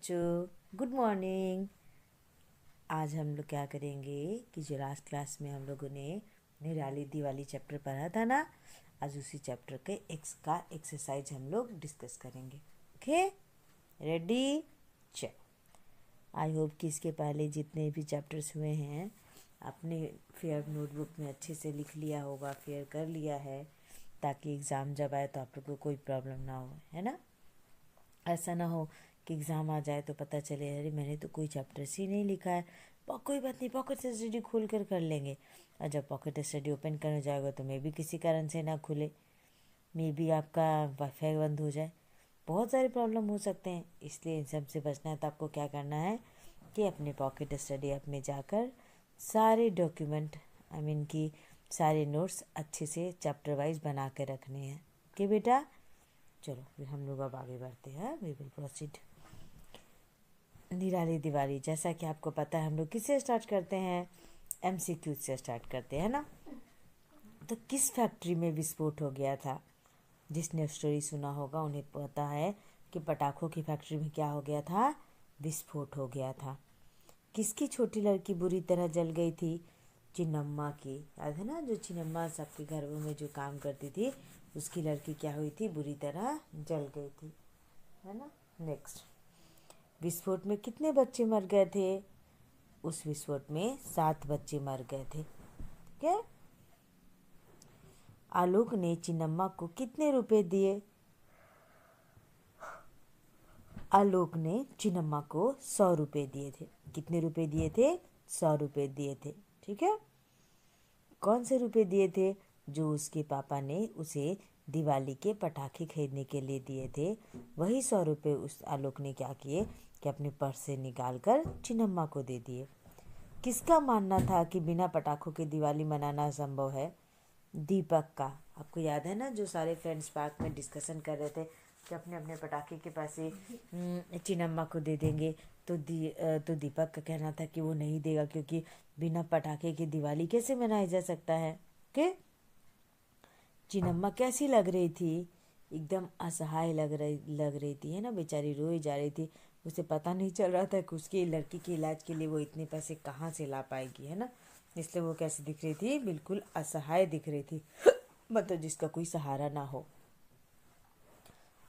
बच्चों, good morning. आज हम लोग क्या करेंगे कि जो लास्ट क्लास में हम लोगों ने निराली दिवाली चैप्टर पढ़ा था ना, आज उसी चैप्टर के एक्स का एक्सरसाइज हम लोग डिस्कस करेंगे। Okay, ready? चल, आई होप कि इसके पहले जितने भी चैप्टर्स हुए हैं आपने फेयर नोटबुक में अच्छे से लिख लिया होगा, फेयर कर लिया है, ताकि एग्ज़ाम जब आए तो आप लोग को कोई प्रॉब्लम ना हो, है ना। ऐसा ना हो कि एग्ज़ाम आ जाए तो पता चले अरे मैंने तो कोई चैप्टर्स ही नहीं लिखा है। कोई बात नहीं, पॉकेट स्टडी खोल कर लेंगे। और जब पॉकेट स्टडी ओपन करने जाएगा तो मे भी किसी कारण से ना खुले, मे भी आपका वाईफाई बंद हो जाए, बहुत सारे प्रॉब्लम हो सकते हैं। इसलिए इन सब से बचना है तो आपको क्या करना है कि अपने पॉकेट स्टडी ऐप में जाकर सारे डॉक्यूमेंट कि सारे नोट्स अच्छे से चैप्टर वाइज बना के रखने हैं। ओके बेटा, चलो फिर हम लोग अब आगे बढ़ते हैं। We will proceed. निराली दिवाली, जैसा कि आपको पता है हम लोग किससे स्टार्ट करते हैं? एमसीक्यू से स्टार्ट करते हैं ना। तो किस फैक्ट्री में विस्फोट हो गया था? जिसने स्टोरी सुना होगा उन्हें पता है कि पटाखों की फैक्ट्री में क्या हो गया था? विस्फोट हो गया था। किसकी छोटी लड़की बुरी तरह जल गई थी? चिन्नम्मा की। याद है ना, जो चिन्नम्मा सबके घरों में जो काम करती थी, उसकी लड़की क्या हुई थी? बुरी तरह जल गई थी, है ना। नेक्स्ट, विस्फोट में कितने बच्चे मर गए थे? उस विस्फोट में 7 बच्चे मर गए थे। क्या? आलोक ने चिन्नम्मा को कितने रुपए दिए? आलोक ने चिन्नम्मा को 100 रुपए दिए थे। कितने रुपए दिए थे? 100 रुपए दिए थे। ठीक है। कौन से रुपए दिए थे? जो उसके पापा ने उसे दिवाली के पटाखे खरीदने के लिए दिए थे, वही 100 रुपये उस आलोक ने क्या किए कि अपने पर्स से निकाल कर चिन्नम्मा को दे दिए। किसका मानना था कि बिना पटाखों के दिवाली मनाना असंभव है? दीपक का। आपको याद है ना, जो सारे फ्रेंड्स पार्क में डिस्कशन कर रहे थे कि अपने अपने पटाखे के पैसे चिन्नम्मा को दे देंगे, तो दीपक का कहना था कि वो नहीं देगा, क्योंकि बिना पटाखे के दिवाली कैसे मनाया जा सकता है। ओके। चिन्नम्मा कैसी लग रही थी? एकदम असहाय लग रही थी, है ना। बेचारी रोई जा रही थी। उसे पता नहीं चल रहा था कि उसकी लड़की के इलाज के लिए वो इतने पैसे कहाँ से ला पाएगी, है ना। इसलिए वो कैसी दिख रही थी? बिल्कुल असहाय दिख रही थी, मतलब जिसका कोई सहारा ना हो।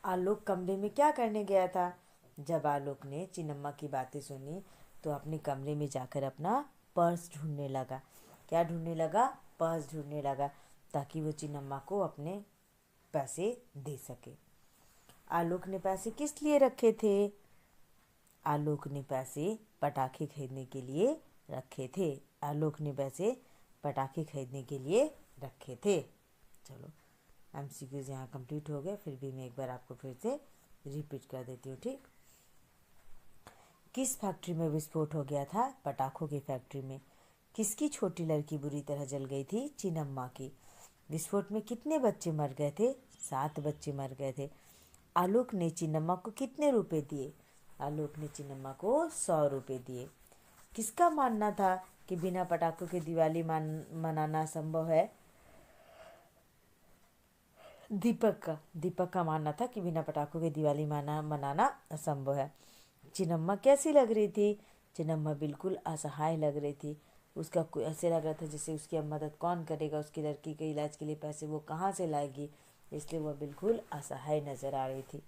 आलोक कमरे में क्या करने गया था? जब आलोक ने चिन्नम्मा की बातें सुनी तो अपने कमरे में जाकर अपना पर्स ढूंढने लगा। क्या ढूंढने लगा? पर्स ढूंढने लगा, ताकि वो चिन्नम्मा को अपने पैसे दे सके। आलोक ने पैसे किस लिए रखे थे? आलोक ने पैसे पटाखे खरीदने के लिए रखे थे। आलोक ने पैसे पटाखे खरीदने के लिए रखे थे। चलो, एमसीक्यूज यहाँ कंप्लीट हो गए, फिर भी मैं एक बार आपको फिर से रिपीट कर देती हूँ, ठीक। किस फैक्ट्री में विस्फोट हो गया था? पटाखों की फैक्ट्री में। किसकी छोटी लड़की बुरी तरह जल गई थी? चिन्नम्मा की। विस्फोट में कितने बच्चे मर गए थे? 7 बच्चे मर गए थे। आलोक ने चिन्नम्मा को कितने रुपए दिए? आलोक ने चिन्नम्मा को 100 रुपए दिए। किसका मानना था कि बिना पटाखों के दिवाली मनाना संभव है? दीपक का मानना था कि बिना पटाखों के दिवाली मनाना असंभव है। चिन्नम्मा कैसी लग रही थी? चिन्नम्मा बिल्कुल असहाय लग रही थी। उसका ऐसे लग रहा था जैसे उसकी अब मदद कौन करेगा, उसकी लड़की के इलाज के लिए पैसे वो कहाँ से लाएगी, इसलिए वह बिल्कुल असहाय नजर आ रही थी।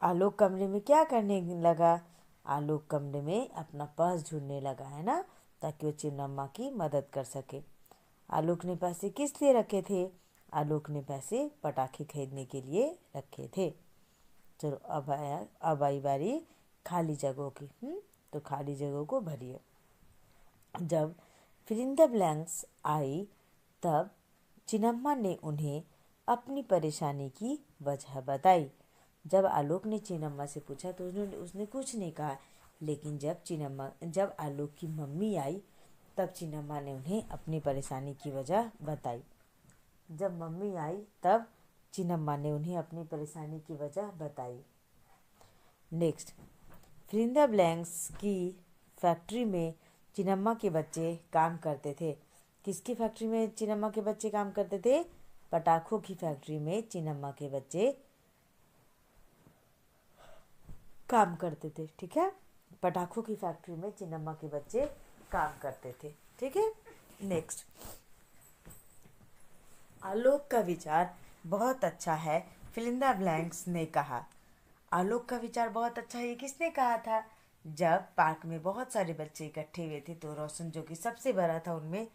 आलोक कमरे में क्या करने लगा? आलोक कमरे में अपना पर्स ढूंढने लगा, है ना, ताकि वो चिन्नम्मा की मदद कर सके। आलोक ने पैसे किस लिए रखे थे? आलोक ने पैसे पटाखे खरीदने के लिए रखे थे। चलो, अब आई बारी खाली जगहों की। तो खाली जगहों को भरिए। जब फिलिंग द ब्लैंक्स आई, तब चिन्नम्मा ने उन्हें अपनी परेशानी की वजह बताई। जब आलोक ने चिन्नम्मा से पूछा तो उसने कुछ नहीं कहा, लेकिन जब आलोक की मम्मी आई तब चिन्नम्मा ने उन्हें अपनी परेशानी की वजह बताई। जब मम्मी आई तब चिन्नम्मा ने उन्हें अपनी परेशानी की वजह बताई। नेक्स्ट, फिलिंदा ब्लैंक्स की फैक्ट्री में चिन्नम्मा के बच्चे काम करते थे। किसकी फैक्ट्री में चिन्नम्मा के बच्चे काम करते थे? पटाखों की फैक्ट्री में चिन्नम्मा के बच्चे काम करते थे। ठीक है, पटाखों की फैक्ट्री में चिन्नम्मा के बच्चे काम करते थे। ठीक है, नेक्स्ट, आलोक का विचार बहुत अच्छा है, फिल इन द ब्लैंक्स ने कहा। आलोक का विचार बहुत अच्छा है, ये किसने कहा था? जब पार्क में बहुत सारे बच्चे इकट्ठे हुए थे तो रोशन जो कि सबसे बड़ा था उनमें,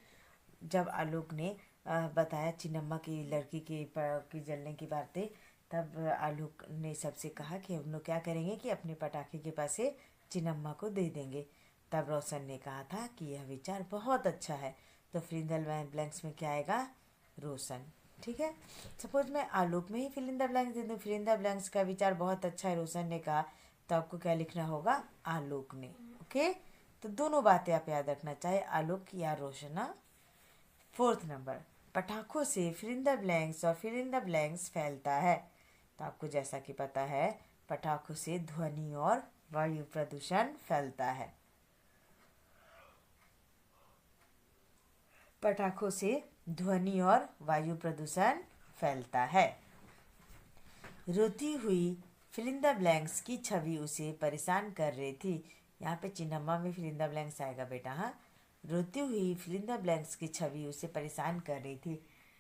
जब आलोक ने बताया चिन्नम्मा की लड़की की जलने की बातें, तब आलोक ने सबसे कहा कि हम लोग क्या करेंगे कि अपने पटाखे के पैसे चिन्नम्मा को दे देंगे। तब रोशन ने कहा था कि यह विचार बहुत अच्छा है, तो फिल इन द ब्लैंक्स में क्या आएगा? रोशन। ठीक है, सपोज मैं आलोक में ही फिल इन द ब्लैंक्स दे दूँ, फिल इन द ब्लैंक्स का विचार बहुत अच्छा है रोशन ने कहा, तो आपको क्या लिखना होगा? आलोक ने। ओके, तो दोनों बातें आप याद रखना, चाहे आलोक या रोशन। फोर्थ नंबर, पटाखों से फिल इन द ब्लैंक्स और फिल इन द ब्लैंक्स फैलता है। तो आपको जैसा कि पता है, पटाखों से ध्वनि और वायु प्रदूषण फैलता है। पटाखों से ध्वनि और वायु प्रदूषण फैलता है। रोती हुई फिल इन द ब्लैंक्स की छवि उसे परेशान कर रही थी। यहाँ पे चिन्नम्मा में फिल इन द ब्लैंक्स आएगा बेटा। हाँ, रोती हुई फिल इन द ब्लैंक्स की छवि उसे परेशान कर रही थी।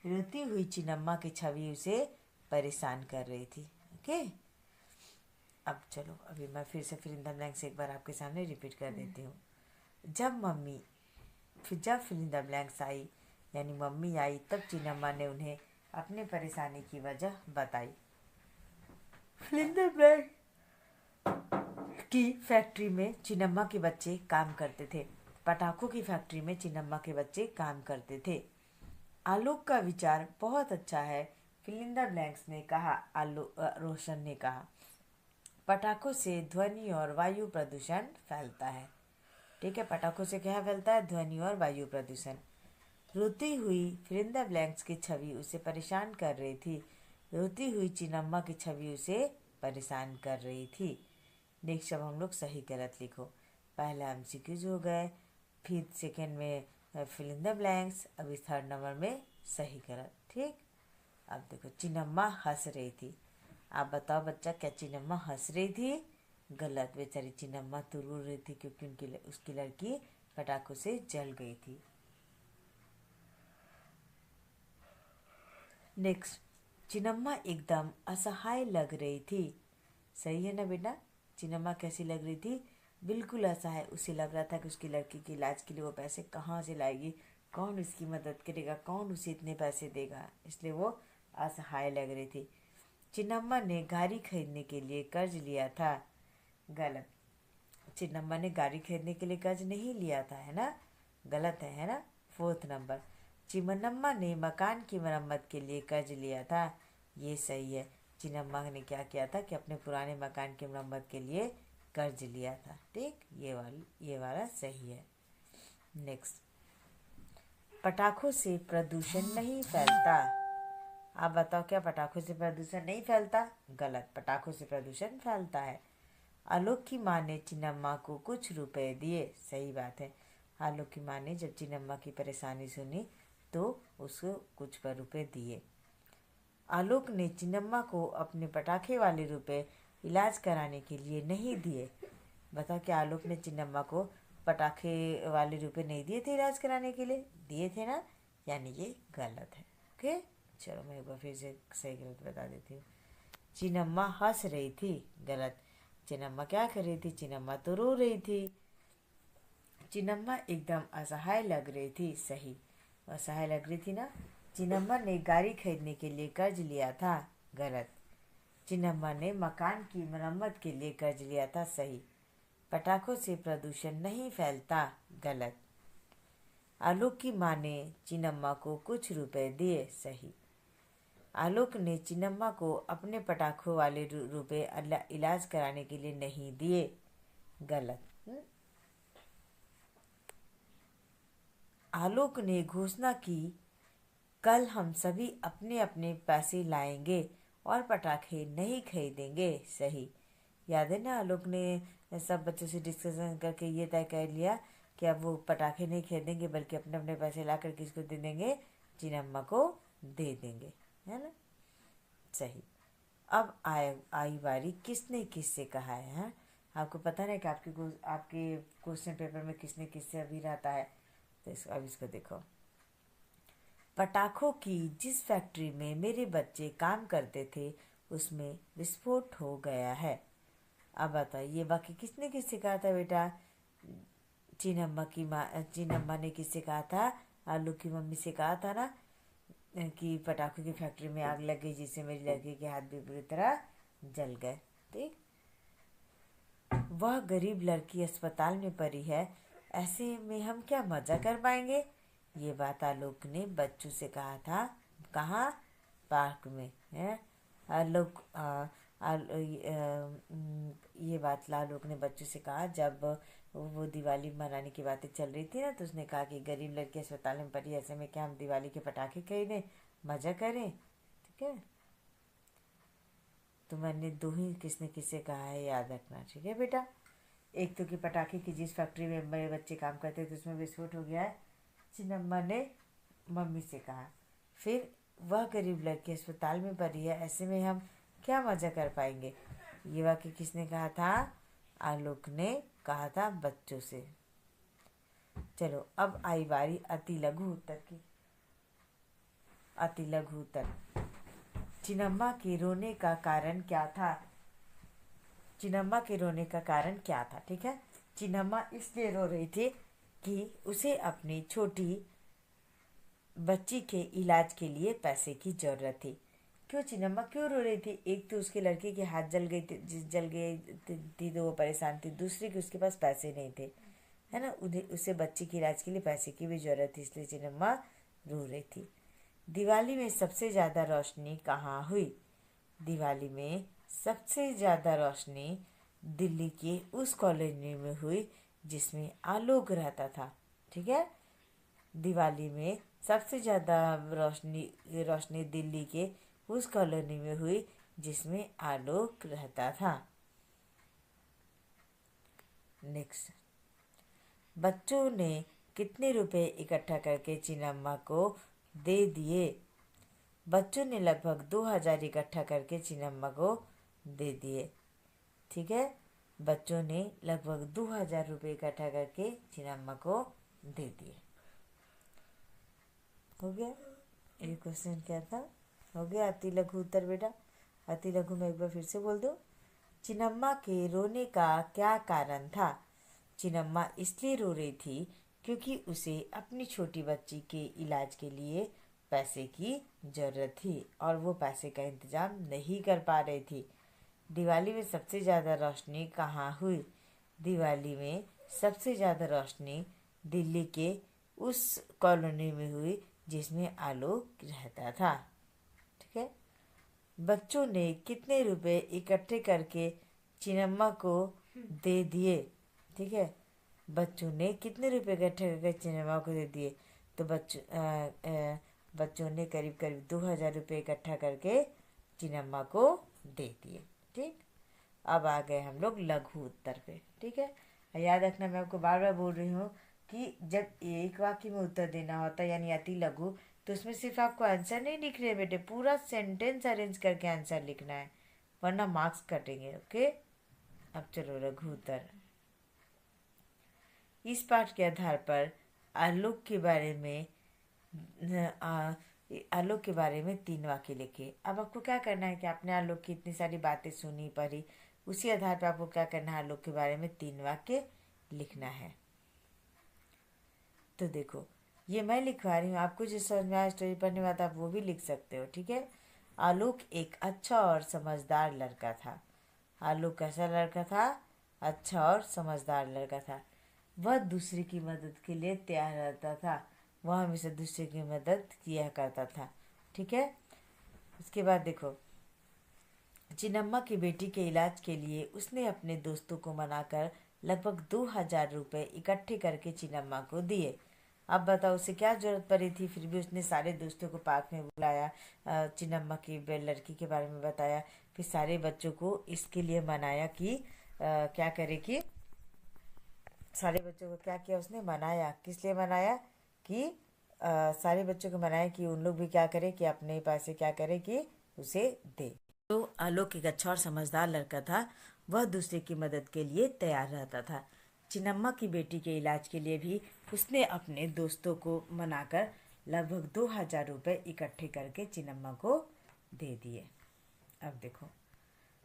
रोती हुई चिन्नम्मा की छवि उसे परेशान कर रही थी। ओके, अब चलो, अभी मैं फिर से फिल इन द ब्लैंक्स एक बार आपके सामने रिपीट कर देती हूँ। जब फिल इन द ब्लैंक्स आई, यानी मम्मी आई, तब चिन्नम्मा ने उन्हें अपने परेशानी की वजह बताई। फिल इन द ब्लैंक की फैक्ट्री में चिन्नम्मा के बच्चे काम करते थे। पटाखों की फैक्ट्री में चिन्नम्मा के बच्चे काम करते थे। आलोक का विचार बहुत अच्छा है, फिल इन द ब्लैंक्स ने कहा। रोशन ने कहा, पटाखों से ध्वनि और वायु प्रदूषण फैलता है। ठीक है, पटाखों से क्या फैलता है? ध्वनि और वायु प्रदूषण। रोती हुई फिल इन द ब्लैंक्स की छवि उसे परेशान कर रही थी। रोती हुई चिन्नम्मा की छवि उसे परेशान कर रही थी। नेक्स्ट, अब हम लोग सही गलत लिखो। पहला एमसीक्यूज हो गए, फिर सेकेंड में फिल इन द ब्लैंक्स, अभी थर्ड नंबर में सही गलत। ठीक, अब देखो, चिन्नम्मा हंस रही थी। आप बताओ बच्चा, क्या चिन्नम्मा हंस रही थी? गलत, बेचारी चिन्नम्मा तो रो रही थी क्योंकि उसकी लड़की पटाखों से जल गई थी। नेक्स्ट, चिन्नम्मा एकदम असहाय लग रही थी। सही है ना बेटा? चिन्नम्मा कैसी लग रही थी? बिल्कुल असहाय। उसे लग रहा था कि उसकी लड़की के इलाज के लिए वो पैसे कहाँ से लाएगी, कौन उसकी मदद करेगा, कौन उसे इतने पैसे देगा, इसलिए वो असहाय लग रही थी। चिन्नम्मा ने गाड़ी खरीदने के लिए कर्ज लिया था। गलत, चिन्नम्मा ने गाड़ी खरीदने के लिए कर्ज नहीं लिया था, है ना? गलत है ना? फोर्थ नंबर, चिन्नम्मा ने मकान की मरम्मत के लिए कर्ज लिया था। ये सही है, चिन्नम्मा ने क्या किया था कि अपने पुराने मकान की मरम्मत के लिए कर्ज लिया था। ठीक, ये वाला सही है। नेक्स्ट, पटाखों से प्रदूषण नहीं फैलता। आप बताओ, क्या पटाखों से प्रदूषण नहीं फैलता? गलत, पटाखों से प्रदूषण फैलता है। आलोक की माँ ने चिन्नम्मा को कुछ रुपए दिए। सही बात है, आलोक की माँ ने जब चिन्नम्मा की परेशानी सुनी तो उसको कुछ रुपए दिए। आलोक ने चिन्नम्मा को अपने पटाखे वाले रुपए इलाज कराने के लिए नहीं दिए। बताओ, क्या आलोक ने चिन्नम्मा को पटाखे वाले रुपए नहीं दिए थे इलाज कराने के लिए? दिए थे ना, यानी ये गलत है। ओके, चलो मैं एक बार फिर से सही गलत बता देती हूँ। चिन्नम्मा हंस रही थी। गलत, चिन्नम्मा क्या कर रही थी? चिन्नम्मा तो रो रही थी। चिन्नम्मा एकदम असहाय लग रही थी। सही, असहाय लग रही थी ना। चिन्नम्मा ने गाड़ी खरीदने के लिए कर्ज लिया था। गलत, चिन्नम्मा ने मकान की मरम्मत के लिए कर्ज लिया था। सही, पटाखों से प्रदूषण नहीं फैलता। गलत, आलोक की माँ ने चिन्नम्मा को कुछ रुपए दिए। सही, आलोक ने चिन्नम्मा को अपने पटाखों वाले रुपए इलाज कराने के लिए नहीं दिए। गलत, आलोक ने घोषणा की, कल हम सभी अपने अपने पैसे लाएंगे और पटाखे नहीं खरीदेंगे। सही, याद है ना, आलोक ने सब बच्चों से डिस्कशन करके ये तय कर लिया कि अब वो पटाखे नहीं खरीदेंगे बल्कि अपने अपने पैसे ला कर किसको दे देंगे? चिन्नम्मा को दे देंगे, है ना? सही। अब आई बारी किसने किससे कहा है? आपको पता नहीं कि आपके क्वेश्चन पेपर में किसने किससे अभी रहता है। तो अब इसको देखो। पटाखों की जिस फैक्ट्री में मेरे बच्चे काम करते थे उसमें विस्फोट हो गया है। अब बताओ ये वाक्य किसने किससे कहा था बेटा? चीनम्मा ने किससे कहा था? आलू की मम्मी से कहा था ना कि पटाखों की फैक्ट्री में आग लग गई जिससे मेरी लड़की के हाथ भी बुरी तरह जल गए। ठीक। वह गरीब लड़की अस्पताल में पड़ी है, ऐसे में हम क्या मजा कर पाएंगे? ये बात आलोक ने बच्चों से कहा था। कहाँ? पार्क में है। आलोक ये बात आलोक ने बच्चों से कहा जब वो दिवाली मनाने की बातें चल रही थी ना, तो उसने कहा कि गरीब लड़की अस्पताल में पड़ी, ऐसे में क्या हम दिवाली के पटाखे खरीदें, मजा करें। ठीक है। तो मैंने दो ही किसने किससे कहा है याद रखना। ठीक है बेटा। एक तो कि पटाखे की जिस फैक्ट्री में मेरे बच्चे काम करते थे उसमें विस्फोट हो गया है, चिन्नम्मा ने मम्मी से कहा। फिर वह गरीब लड़की अस्पताल में पड़ी है, ऐसे में हम क्या मजा कर पाएंगे। ये वाक्य किसने कहा था? आलोक ने कहा था बच्चों से। चलो अब आई बारी अति लघु उत्तर की। अति लघु उत्तर। चिन्नम्मा के रोने का कारण क्या था? चिन्नम्मा के रोने का कारण क्या था? ठीक है। चिन्नम्मा इसलिए रो रही थी कि उसे अपनी छोटी बच्ची के इलाज के लिए पैसे की जरूरत थी। क्यों चिन्नम्मा क्यों रो रही थी? एक तो उसके लड़के के हाथ जल गई थी तो वो परेशान थी। दूसरी कि उसके पास पैसे नहीं थे, है ना। उसे बच्ची के इलाज के लिए पैसे की भी जरूरत थी, इसलिए चिन्नम्मा रो रही थी। दिवाली में सबसे ज़्यादा रोशनी कहाँ हुई? दिवाली में सबसे ज़्यादा रोशनी दिल्ली के उस कॉलोनी में हुई जिसमें आलोक रहता था। ठीक है। दिवाली में सबसे ज़्यादा रोशनी दिल्ली के उस कॉलोनी में हुई जिसमें आलोक रहता था। नेक्स्ट। बच्चों ने कितने रुपए इकट्ठा करके चिन्नम्मा को दे दिए? बच्चों ने लगभग 2000 इकट्ठा करके चिन्नम्मा को दे दिए। ठीक है। बच्चों ने लगभग 2000 रुपये इकट्ठा करके चिन्नम्मा को दे दिए। हो गया। ये क्वेश्चन क्या था? हो गया अति लघु उत्तर बेटा। अति लघु में एक बार फिर से बोल दो। चिन्नम्मा के रोने का क्या कारण था? चिन्नम्मा इसलिए रो रही थी क्योंकि उसे अपनी छोटी बच्ची के इलाज के लिए पैसे की जरूरत थी और वो पैसे का इंतजाम नहीं कर पा रही थी। दिवाली में सबसे ज़्यादा रोशनी कहाँ हुई? दिवाली में सबसे ज़्यादा रोशनी दिल्ली के उस कॉलोनी में हुई जिसमें आलोक रहता था। ठीक है। बच्चों ने कितने रुपए इकट्ठे करके चिन्नम्मा को दे दिए? ठीक है। बच्चों ने कितने रुपए इकट्ठे करके चिन्नम्मा को दे दिए? तो बच्चों ने करीब करीब 2000 रुपये इकट्ठा करके चिन्नम्मा को दे दिए। ठीक। अब आ गए हम लोग लघु उत्तर पे। ठीक है। याद रखना, मैं आपको बार बार बोल रही हूँ कि जब एक वाक्य में उत्तर देना होता है यानी अति लघु, तो उसमें सिर्फ आपको आंसर नहीं लिख रहे बेटे, पूरा सेंटेंस अरेंज करके आंसर लिखना है, वरना मार्क्स कटेंगे। ओके। अब चलो लघु उत्तर। इस पाठ के आधार पर आलोक के बारे में आलोक के बारे में 3 वाक्य लिखे। अब आपको क्या करना है कि आपने आलोक की इतनी सारी बातें सुनी पढ़ी, उसी आधार पर आपको क्या करना है, आलोक के बारे में 3 वाक्य लिखना है। तो देखो ये मैं लिखवा रही हूँ, आपको जो समझ में आया स्टोरी पढ़ने वाला आप वो भी लिख सकते हो। ठीक है। आलोक एक अच्छा और समझदार लड़का था। आलोक कैसा लड़का था? अच्छा और समझदार लड़का था। वह दूसरे की मदद के लिए तैयार रहता था। वह हमेशा दूसरे की मदद किया करता था। ठीक है। उसके बाद देखो, चिन्नम्मा की बेटी के इलाज के लिए उसने अपने दोस्तों को मनाकर लगभग 2000 रुपये इकट्ठे करके चिन्नम्मा को दिए। अब बताओ उसे क्या जरूरत पड़ी थी, फिर भी उसने सारे दोस्तों को पार्क में बुलाया, चिन्नम्मा की लड़की के बारे में बताया, फिर सारे बच्चों को इसके लिए मनाया कि क्या करे कि सारे बच्चों को क्या किया उसने, मनाया। किस लिए मनाया? कि सारे बच्चों को मनाया कि उन लोग भी क्या करें कि अपने पैसे क्या करें कि उसे दे। तो आलोक एक अच्छा और समझदार लड़का था। वह दूसरे की मदद के लिए तैयार रहता था। चिन्नम्मा की बेटी के इलाज के लिए भी उसने अपने दोस्तों को मनाकर लगभग 2000 रुपये इकट्ठे करके चिन्नम्मा को दे दिए। अब देखो,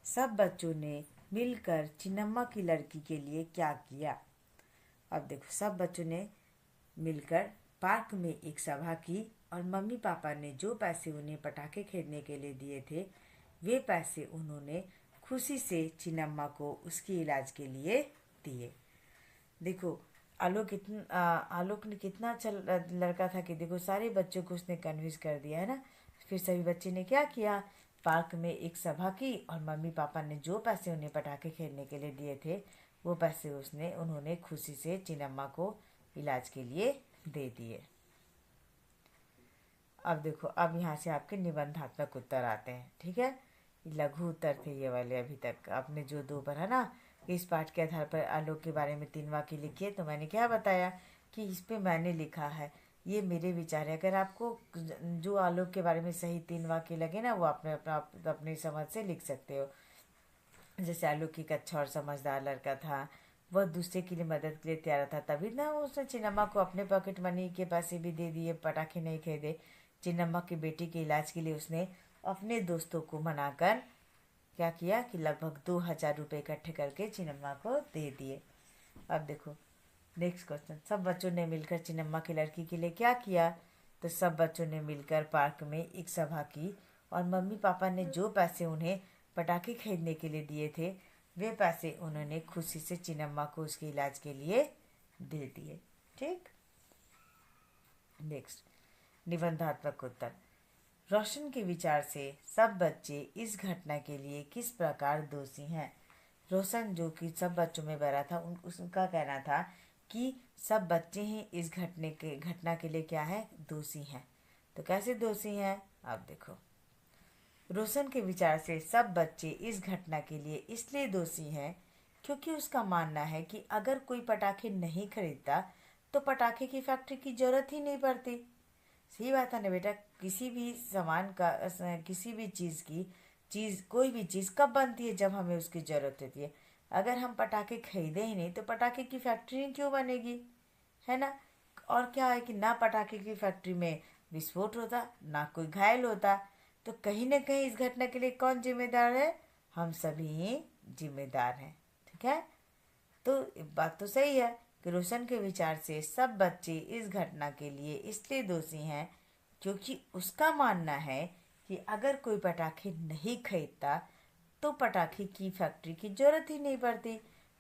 सब बच्चों ने मिलकर चिन्नम्मा की लड़की के लिए क्या किया। अब देखो, सब बच्चों ने मिलकर पार्क में एक सभा की और मम्मी पापा ने जो पैसे उन्हें पटाखे खरीदने के लिए दिए थे, वे पैसे उन्होंने खुशी से चिन्नम्मा को उसके इलाज के लिए दिए। देखो, आलोक ने कितना अच्छा लड़का था कि देखो सारे बच्चों को उसने कन्विंस कर दिया है ना। फिर सभी बच्चे ने क्या किया, पार्क में एक सभा की और मम्मी पापा ने जो पैसे उन्हें पटाखे खेलने के लिए दिए थे, वो पैसे उन्होंने खुशी से चिन्नम्मा को इलाज के लिए दे दिए। अब देखो, अब यहाँ से आपके निबंधात्मक उत्तर आते हैं। ठीक है, लघु उत्तर थे ये वाले। अभी तक आपने जो दो पढ़ा ना, इस पाठ के आधार पर आलोक के बारे में 3 वाक्य लिखिए। तो मैंने क्या बताया कि इस पे मैंने लिखा है, ये मेरे विचार है। अगर आपको जो आलोक के बारे में सही 3 वाक्य लगे ना, वो अपनी समझ से लिख सकते हो। जैसे आलोक एक अच्छा और समझदार लड़का था, वह दूसरे के लिए मदद के लिए तैयार था, तभी ना उसने चिन्नम्मा को अपने पॉकेट मनी के पैसे भी दे दिए, पटाखे नहीं खरीदे। चिन्नम्मा की बेटी के इलाज के लिए उसने अपने दोस्तों को मनाकर क्या किया कि लगभग 2000 रुपये इकट्ठे करके चिन्नम्मा को दे दिए। अब देखो नेक्स्ट क्वेश्चन, सब बच्चों ने मिलकर चिन्नम्मा की लड़की के लिए क्या किया। तो सब बच्चों ने मिलकर पार्क में एक सभा की और मम्मी पापा ने जो पैसे उन्हें पटाखे खरीदने के लिए दिए थे, वे पैसे उन्होंने खुशी से चिन्नम्मा को उसके इलाज के लिए दे दिए। ठीक, नेक्स्ट निबंधात्मक उत्तर। रोशन के विचार से सब बच्चे इस घटना के लिए किस प्रकार दोषी हैं। रोशन जो कि सब बच्चों में बड़ा था, उसका कहना था कि सब बच्चे ही इस घटना के लिए क्या है, दोषी हैं। तो कैसे दोषी हैं, आप देखो। रोशन के विचार से सब बच्चे इस घटना के लिए इसलिए दोषी हैं क्योंकि उसका मानना है कि अगर कोई पटाखे नहीं खरीदता तो पटाखे की फैक्ट्री की जरूरत ही नहीं पड़ती। सही बात है ना बेटा, किसी भी सामान का, किसी भी चीज़ कोई भी चीज़ कब बनती है, जब हमें उसकी ज़रूरत होती है। अगर हम पटाखे खरीदे ही नहीं तो पटाखे की फैक्ट्री क्यों बनेगी, है ना। और क्या है कि ना पटाखे की फैक्ट्री में विस्फोट होता, ना कोई घायल होता। तो कहीं ना कहीं इस घटना के लिए कौन जिम्मेदार है, हम सभी ही जिम्मेदार हैं। ठीक है, तो बात तो सही है कि रोशन के विचार से सब बच्चे इस घटना के लिए इसलिए दोषी हैं क्योंकि उसका मानना है कि अगर कोई पटाखे नहीं खरीदता तो पटाखे की फैक्ट्री की जरूरत ही नहीं पड़ती,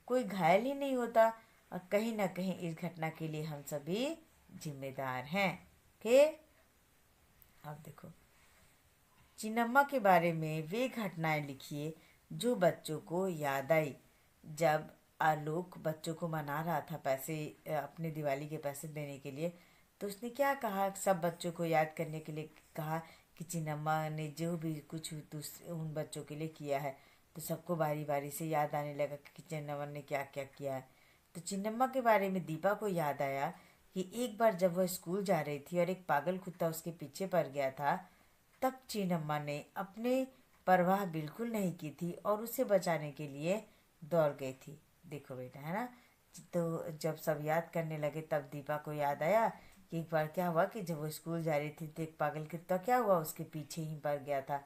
कोई घायल ही नहीं होता। और कहीं ना कहीं इस घटना के लिए हम सभी जिम्मेदार हैं। ओके, अब देखो, चिन्नम्मा के बारे में वे घटनाएं लिखिए जो बच्चों को याद आई। जब आलोक बच्चों को मना रहा था पैसे, अपने दिवाली के पैसे देने के लिए, तो उसने क्या कहा, सब बच्चों को याद करने के लिए कहा कि चिन्नम्मा ने जो भी कुछ उन बच्चों के लिए किया है। तो सबको बारी बारी से याद आने लगा कि चिन्नम्मा ने क्या क्या किया है। तो चिन्नम्मा के बारे में दीपा को याद आया कि एक बार जब वह स्कूल जा रही थी और एक पागल कुत्ता उसके पीछे पड़ गया था, तब चिन्नम्मा ने अपने परवाह बिल्कुल नहीं की थी और उसे बचाने के लिए दौड़ गई थी। देखो बेटा, है ना। तो जब सब याद करने लगे तब दीपा को याद आया कि एक बार क्या हुआ कि जब वो स्कूल जा रही थी तो एक पागल कुत्ता क्या हुआ, उसके पीछे ही पड़ गया था।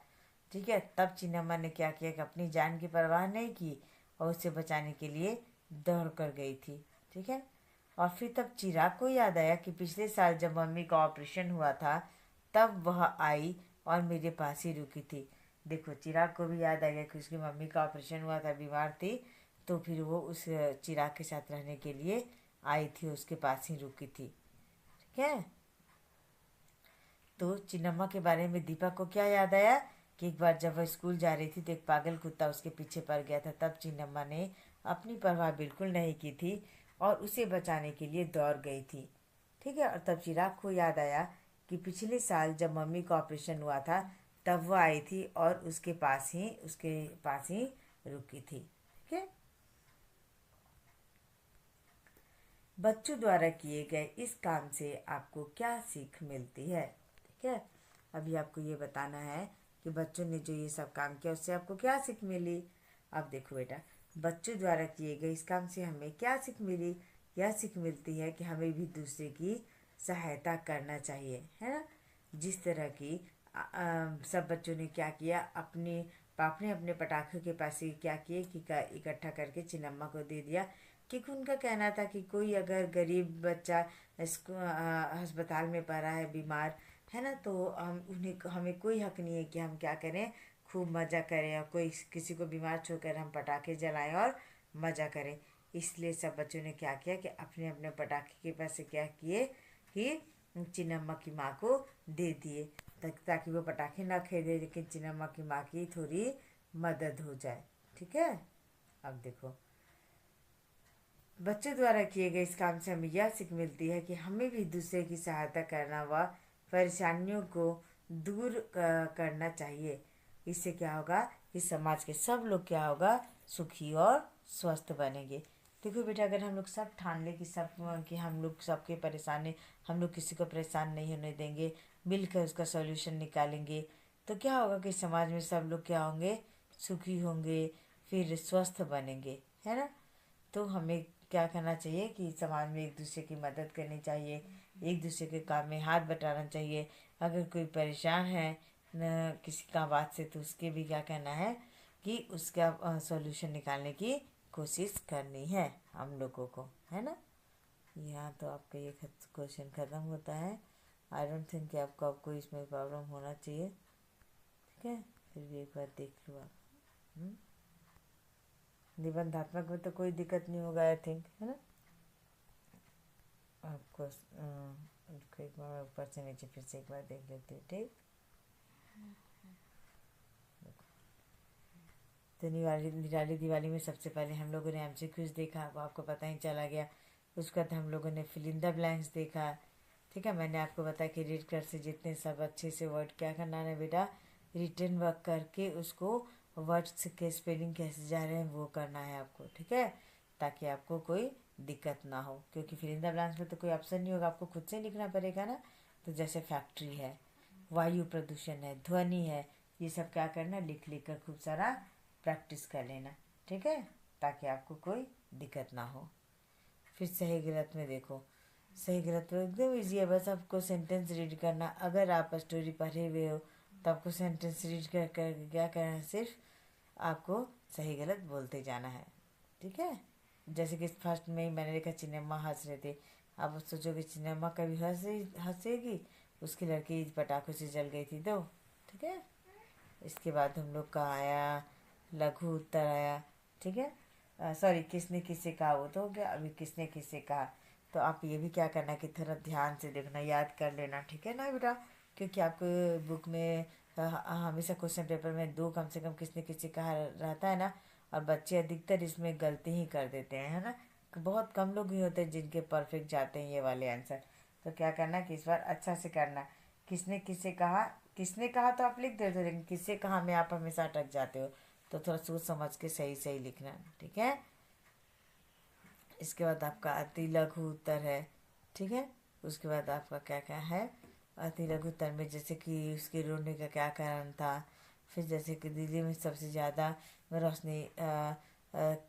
ठीक है, तब चिन्नम्मा ने क्या किया कि अपनी जान की परवाह नहीं की और उसे बचाने के लिए दौड़ कर गई थी। ठीक है, और फिर तब चिराग को याद आया कि पिछले साल जब मम्मी का ऑपरेशन हुआ था तब वह आई और मेरे पास ही रुकी थी। देखो, चिराग को भी याद आ गया कि उसकी मम्मी का ऑपरेशन हुआ था, बीमार थी, तो फिर वो उस चिराग के साथ रहने के लिए आई थी, उसके पास ही रुकी थी। ठीक है, तो चिन्नम्मा के बारे में दीपा को क्या याद आया कि एक बार जब वह स्कूल जा रही थी तो एक पागल कुत्ता उसके पीछे पड़ गया था। तब चिन्नम्मा ने अपनी परवाह बिल्कुल नहीं की थी और उसे बचाने के लिए दौड़ गई थी। ठीक है, और तब चिराग को याद आया कि पिछले साल जब मम्मी का ऑपरेशन हुआ था तब वो आई थी और उसके पास ही रुकी थी। ठीक है, बच्चों द्वारा किए गए इस काम से आपको क्या सीख मिलती है। ठीक है, अभी आपको ये बताना है कि बच्चों ने जो ये सब काम किया उससे आपको क्या सीख मिली। अब देखो बेटा, बच्चों द्वारा किए गए इस काम से हमें क्या सीख मिली? यह सीख मिलती है कि हमें भी दूसरे की सहायता करना चाहिए, है ना। जिस तरह की सब बच्चों ने क्या किया, अपने पाप ने अपने पटाखों के पैसे क्या किए कि इकट्ठा करके चिन्नम्मा को दे दिया, क्योंकि उनका कहना था कि कोई अगर गरीब बच्चा इसको अस्पताल में पड़ा है बीमार, है ना, तो हमें कोई हक नहीं है कि हम क्या करें, खूब मज़ा करें और कोई किसी को बीमार छोड़कर हम पटाखे जलाएं और मज़ा करें। इसलिए सब बच्चों ने क्या किया कि अपने अपने पटाखे के पैसे क्या किए कि चिन्नम्मा की माँ को दे दिए, ताकि वो पटाखे ना खरीदे, लेकिन चिन्नम्मा की माँ की थोड़ी मदद हो जाए। ठीक है। अब देखो, बच्चों द्वारा किए गए इस काम से हमें यह सीख मिलती है कि हमें भी दूसरे की सहायता करना व परेशानियों को दूर करना चाहिए। इससे क्या होगा कि समाज के सब लोग क्या होगा, सुखी और स्वस्थ बनेंगे। देखो बेटा, अगर हम लोग सब ठान ले कि हम लोग सबके परेशानी, हम लोग किसी को परेशान नहीं होने देंगे, मिलकर उसका सॉल्यूशन निकालेंगे, तो क्या होगा कि समाज में सब लोग क्या होंगे, सुखी होंगे, फिर स्वस्थ बनेंगे, है ना। तो हमें क्या करना चाहिए कि समाज में एक दूसरे की मदद करनी चाहिए, एक दूसरे के काम में हाथ बटाना चाहिए। अगर कोई परेशान है न किसी का बात से, तो उसके भी क्या करना है कि उसका सॉल्यूशन निकालने की कोशिश करनी है हम लोगों को, है ना। यहाँ तो आपका ये क्वेश्चन ख़त्म होता है। आई डोंट थिंक कि आपको इसमें प्रॉब्लम होना चाहिए। ठीक है, फिर भी एक बार देख लो आप। निबंधात्मक में तो कोई दिक्कत नहीं होगा, आई थिंक, है ना। आपको एक बार ऊपर से नीचे फिर से एक बार देख लेते हैं। ठीक, तो निराली दिवाली में सबसे पहले हम लोगों ने एमसीक्यूज देखा, वो आपको पता ही चला गया। उसके बाद हम लोगों ने फिल इन द ब्लैंक्स देखा। ठीक है, मैंने आपको बताया कि रीड कर से जितने सब अच्छे से वर्ड क्या करना है बेटा, रिटर्न वर्क करके उसको वर्ड्स के स्पेलिंग कैसे जा रहे हैं वो करना है आपको। ठीक है, ताकि आपको कोई दिक्कत ना हो, क्योंकि फिल इन द ब्लैंक्स में तो कोई ऑप्शन नहीं होगा, आपको खुद से लिखना पड़ेगा ना। तो जैसे फैक्ट्री है, वायु प्रदूषण है, ध्वनि है, ये सब क्या करना, लिख लिख कर खूब सारा प्रैक्टिस कर लेना। ठीक है, ताकि आपको कोई दिक्कत ना हो। फिर सही गलत में देखो, सही गलत में एकदम ईजी है, बस आपको सेंटेंस रीड करना। अगर आप स्टोरी पढ़े हुए हो तो आपको सेंटेंस रीड कर कर क्या करना है, सिर्फ आपको सही गलत बोलते जाना है। ठीक है, जैसे कि फर्स्ट में ही मैंने देखा चिन्नम्मा हंस रहे थे, आप सोचोगे चिन्नम्मा कभी हंसेगी, उसकी लड़की पटाखों से जल गई थी तो। ठीक है, इसके बाद हम लोग का आया लघु उत्तर आया। ठीक है, सॉरी, किसने किससे कहा वो तो हो गया, अभी किसने किससे कहा। तो आप ये भी क्या करना कि थोड़ा ध्यान से देखना, याद कर लेना। ठीक है ना बेटा, क्योंकि आपको बुक में हमेशा क्वेश्चन पेपर में दो कम से कम किसने किससे कहा रहता है ना, और बच्चे अधिकतर इसमें गलती ही कर देते हैं, है ना। बहुत कम लोग ही होते हैं जिनके परफेक्ट जाते हैं ये वाले आंसर। तो क्या करना कि इस बार अच्छा से करना, किसने किससे कहा, किसने कहा तो आप लिख देते हो, लेकिन किससे कहा में आप हमेशा अटक जाते हो। तो थोड़ा सोच समझ के सही सही लिखना। ठीक है, इसके बाद आपका अति लघु उत्तर है। ठीक है, उसके बाद आपका क्या क्या है, अति लघु उत्तर में जैसे कि उसके रोने का क्या कारण था, फिर जैसे कि दिल्ली में सबसे ज़्यादा रोशनी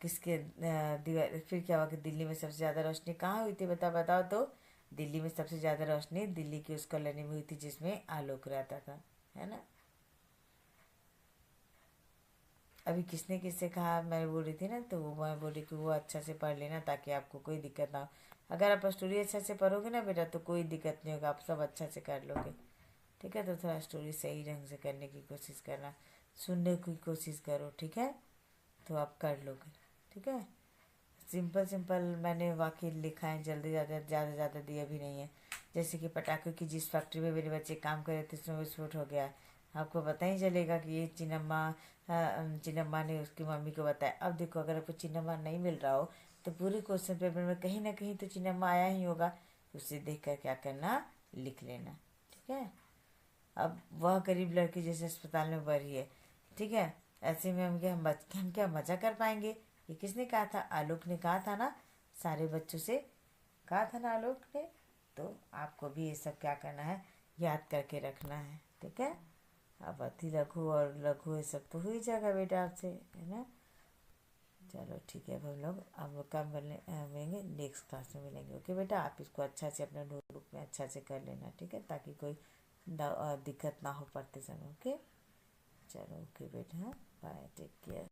किसके दीवार, फिर क्या हुआ कि दिल्ली में सबसे ज़्यादा रोशनी कहाँ हुई थी, बताओ तो। दिल्ली में सबसे ज़्यादा रोशनी दिल्ली की उस कॉलोनी में हुई थी जिसमें आलोक रहता था, है ना। अभी किसने किससे कहा मैं बोल रही थी ना, तो वो मैं बोल रही कि वो अच्छा से पढ़ लेना ताकि आपको कोई दिक्कत ना हो। अगर आप स्टोरी अच्छा से पढ़ोगे ना बेटा तो कोई दिक्कत नहीं होगा, आप सब अच्छा से कर लोगे। ठीक है, तो थोड़ा स्टोरी सही ढंग से करने की कोशिश करना, सुनने की कोशिश करो। ठीक है, तो आप कर लोगे। ठीक है, सिंपल सिंपल मैंने वाक्य लिखा है, जल्दी ज़्यादा दिया भी नहीं है। जैसे कि पटाखों की जिस फैक्ट्री में मेरे बच्चे काम कर रहे थे उसमें विस्फोट हो गया, आपको पता ही चलेगा कि ये चिन्नम्मा ने उसकी मम्मी को बताया। अब देखो, अगर आपको चिन्नम्मा नहीं मिल रहा हो तो पूरे क्वेश्चन पेपर में कहीं ना कहीं तो चिन्नम्मा आया ही होगा, उसे देख कर क्या करना, लिख लेना। ठीक है, अब वह गरीब लड़की जैसे अस्पताल में भरी है। ठीक है, ऐसे में हम क्या मजा कर पाएंगे। ये किसने कहा था, आलोक ने कहा था ना, सारे बच्चों से कहा था ना आलोक ने। तो आपको भी ये सब क्या करना है, याद करके रखना है। ठीक है, अब अति लघु और लघु ये सब तो हो ही जाएगा बेटा आपसे, है ना। चलो ठीक है, अब हम लोग काम मिलेंगे नेक्स्ट क्लास में मिलेंगे। ओके बेटा, आप इसको अच्छा से अपने नोटबुक में अच्छा से कर लेना, ठीक है, ताकि कोई दिक्कत ना हो पढ़ते समय। ओके, चलो ओके बेटा, हाँ, बाय, टेक केयर।